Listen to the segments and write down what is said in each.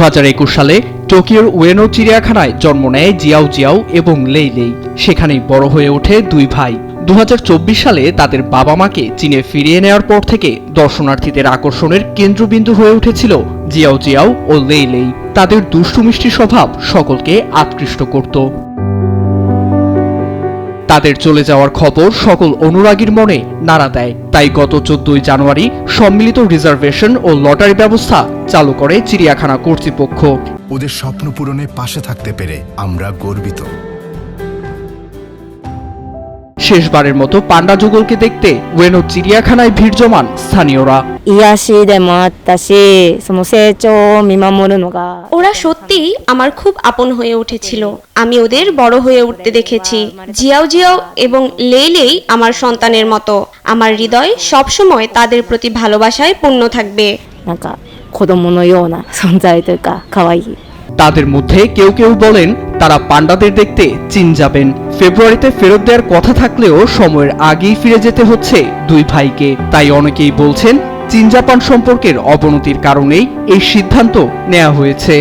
2021 সালে টোকিওর উয়েনো চিড়িয়াখানায় জন্ম নেয় জিয়াও জিয়াও এবং লেইলেই। সেখানেই বড় হয়ে ওঠে দুই ভাই। 2024 সালে তাদের বাবা মাকে চীনে ফিরিয়ে নেওয়ার পর থেকে দর্শনার্থীদের আকর্ষণের কেন্দ্রবিন্দু হয়ে উঠেছিল জিয়াও জিয়াও ও লেইলেই। তাদের দুষ্টু মিষ্টি স্বভাব সকলকে আকৃষ্ট করত। তাদের চলে যাওয়ার খবর সকল অনুরাগীর মনে নাড়া দেয়। তাই গত 14 জানুয়ারি সম্মিলিত রিজার্ভেশন ও লটারি ব্যবস্থা চালু করে চিড়িয়াখানা কর্তৃপক্ষ। ওদের স্বপ্ন পূরণে পাশে থাকতে পেরে আমরা গর্বিত। শেষবারের মতো পান্ডা যুগলকে দেখতে উয়েনো চিড়িয়াখানায় ভিড় জমান স্থানীয়রা। 癒しでもあったし、その成長を見守るのが ওরা সত্যিই আমার খুব আপন হয়ে উঠেছিল। আমি ওদের বড় হয়ে উঠতে দেখেছি। জিয়াও জিয়াও এবং লেইলেই আমার সন্তানের মতো। আমার হৃদয় সবসময় তাদের প্রতি ভালোবাসায় পূর্ণ থাকবে। なんか子供のような存在というか可愛い。 তাদের মধ্যে কেউ কেউ বলেন তারা পান্ডাদের দেখতে চীন যাবেন। ফেব্রুয়ারিতে ফেরত দেওয়ার কথা থাকলেও সময়ের আগেই ফিরে যেতে হচ্ছে দুই ভাইকে। তাই অনেকেই বলছেন চীন জাপান সম্পর্কের অবনতির কারণেই এই সিদ্ধান্ত নেওয়া হয়েছে।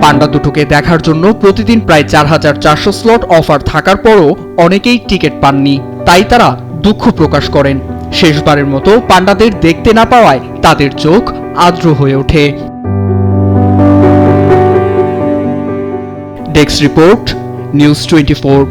পান্ডা দুটোকে দেখার জন্য প্রতিদিন প্রায় 4400 স্লট অফার থাকার পরও অনেকেই টিকিট পাননি। তাই তারা দুঃখ প্রকাশ করেন। শেষবারের মতো পান্ডাদের দেখতে না পাওয়ায় তাদের চোখ আর্দ্র হয়ে ওঠে। Desk report, news 24।